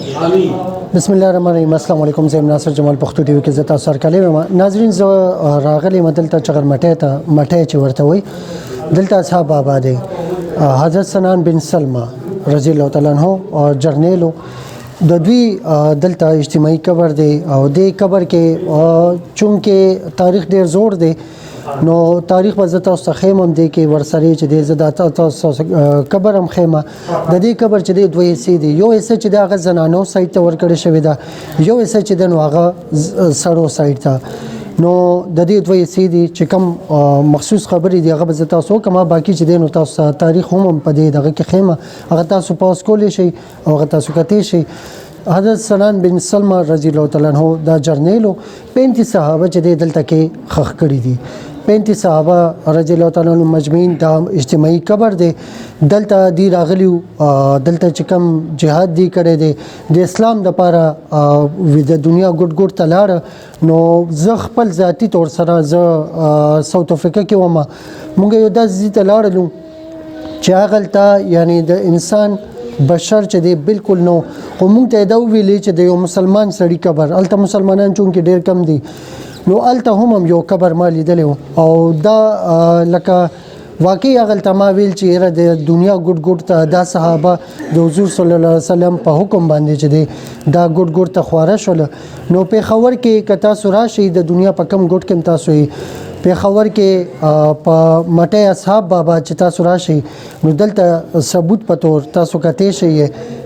بسم الله الرحمن الرحیم. السلام علیکم. زه ناصر جمال پښتو ټي وي کې زتا سر کړم. ناظرین زه راغلی مدلته چغر مټه چې ورته وي دلته اصحاب آباد حضرت سنان بن سلمہ رضی الله تعالی عنہ جرنیلو د دوی دلته اجتماعي قبر دی او د قبر کې چونکه تاریخ ډیر زوړ دی نو تاریخ به زه تاسو ته ښیم هم دی کې ورسره چې د زه د تاسو قبر هم ښیمه د دې قبر چې دی دوه حصې دي. یو حصه چې د هغه زنانو سایډ ته ورکړی شوې ده، یو حصه چې د نو هغه سړو سایډ ته. نو د دې دوه حصې دي چې کوم مخصوص خبرې دي هغه به زه تاسو کومه باقي چې دی نو تاسو تاریخ هم په دې دغه کې ښیمه هغه تاسو پاس کولی شئ او هغه تاسو کتلی شئ. حضرت سنان بن سلمہ رضی الله تعالی عنہ دا جرنیلو 35 صحابه چې دلته کې خخ کړي دي. 35 صحابه رضی الله تعالی عنهم مجمعین دا اجتماعي قبر دی. دلته دی راغلیو دلته چې کوم جهاد دی کړی دی د اسلام د لپاره د دنیا ګډ ګډ ته لاړه. نو زه خپل ذاتی طور سره زه ساوث افریقا کې وم. مونږ یو داسې ځای ته لاړلو چې هغلته یعنی د انسان بشر چې دی بالکل نو خو مونږ ته دا ویلې چې د یو مسلمان سړي قبر هلته مسلمانان چونکې ډېر کم دي نو هلته هم یو قبر ما لیدلی و او دا لکه واقعي هغلته ما ویل چې یاره د دنیا ګډ ګډ ته دا صحابه د حضور صلی الله علیه وسلم په حکم باندې چې دی دا ګډ ګډ ته خواره شول. نو پېښور کې که تاسو راشئ د دنیا په کم ګډ کې هم تاسو پېښور کې په مټی اصحاب بابا چې تاسو راشئ نو دلته ثبوت په طور تاسو کتی شئ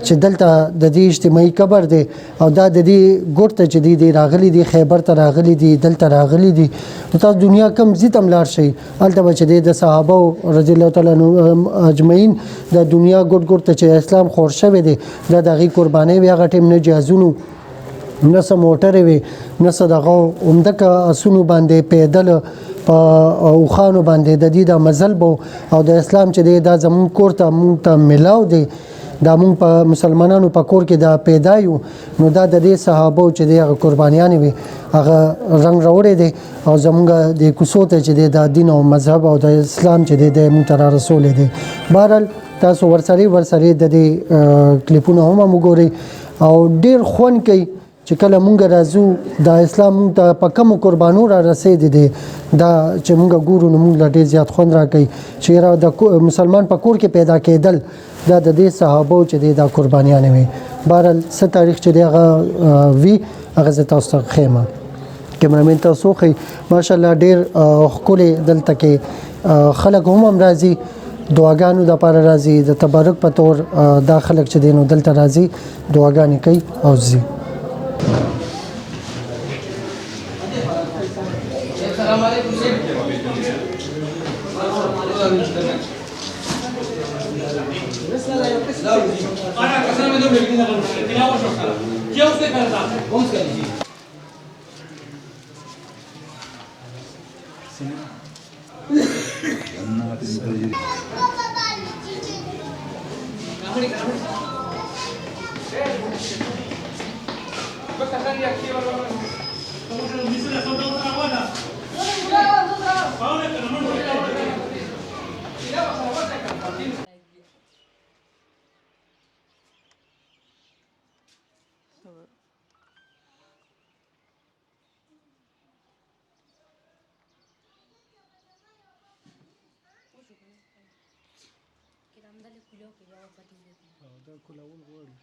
چې دلته د دې اجتماعي قبر دی او دا د دې ګوټ ته چې دی راغلي دي خیبر ته راغلي دي دلته راغلي دي. نو تاسو دنیا کم ځای ته هم لاړ شئ هلته به چې دی د صحابه رضی الله تعالی عنهم اجمعین د دنیا ګوټ ګوټ ته چې اسلام خور شوی دی دا د هغې قربانۍ وي. هغه ټیم نه جهازونو نه څه موټرې وي نه څه دغه عمده اسونو باندې پیدل په اوښانو باندې د دې د مزل به او د اسلام چې دی دا زمونږ کور ته مونږ ته میلاو دی دا مونږ په مسلمانانو په کور کې دا پیدا یو. نو دا د دې صحابو چې دی هغه قربانیانې وي هغه رنګ راوړی دی او زمونږ د کوڅو ته چې دی د دین او مذهب او د اسلام چې دی د مونږ ته را رسولی دی. بهرحال تاسو ورسره د دې کلیپونه هم وګورئ او ډېر خوند کوي چې کله مونږ راځو د اسلام مونږ ته په کومو قربانو را رسېدی دی دا چې مونږ ګورو نو مونږ له ډېر زیات خوند راکوي چې یاره د مسلمان په کور کې پیدا کېدل دا د دې صحابو چې دی دا قربانیانې وي. بهرحال څه تاریخ چې دی هغه وي هغه زه تاسو ته ښیمه. کیمرامین تاسو ښیي ماشاءالله ډېر ښکلی دلته کې خلک هم راځي دعاګانو دپاره راځي د تبرک په طور دا خلک چې دی نو دلته راځي دعاګانې کوي او ځي. دا کلاول غواړي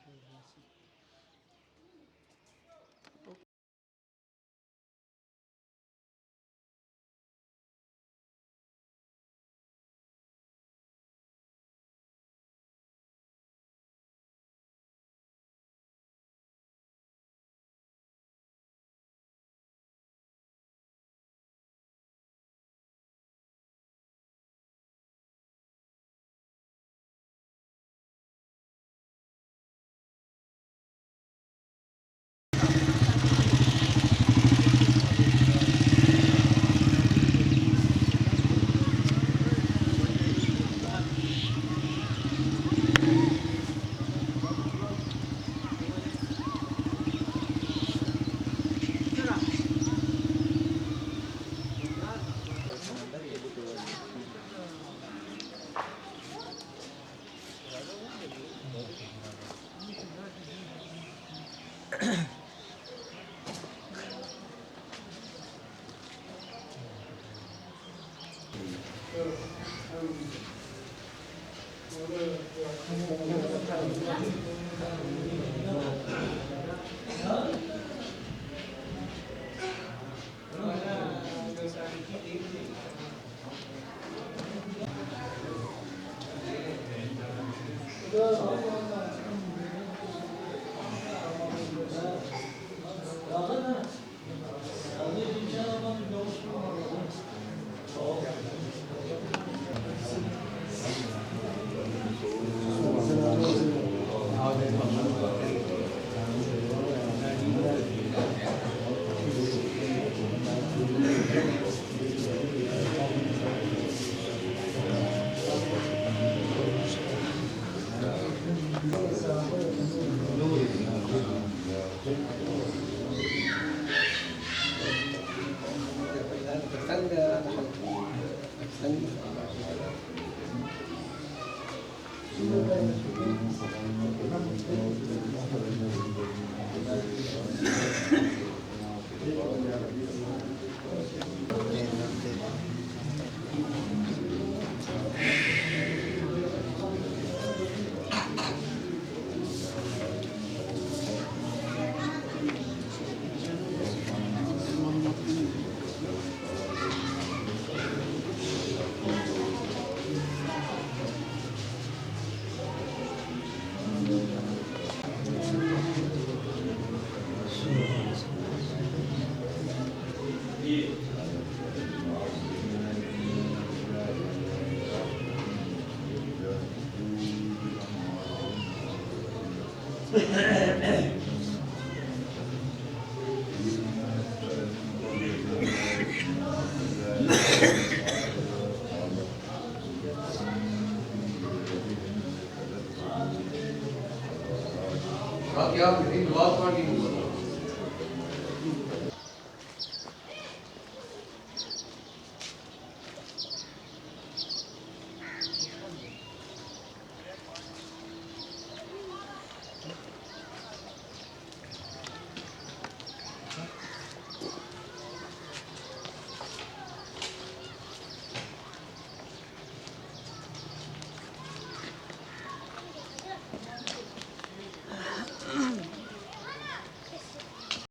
Rahat ya, bir laf var gibi.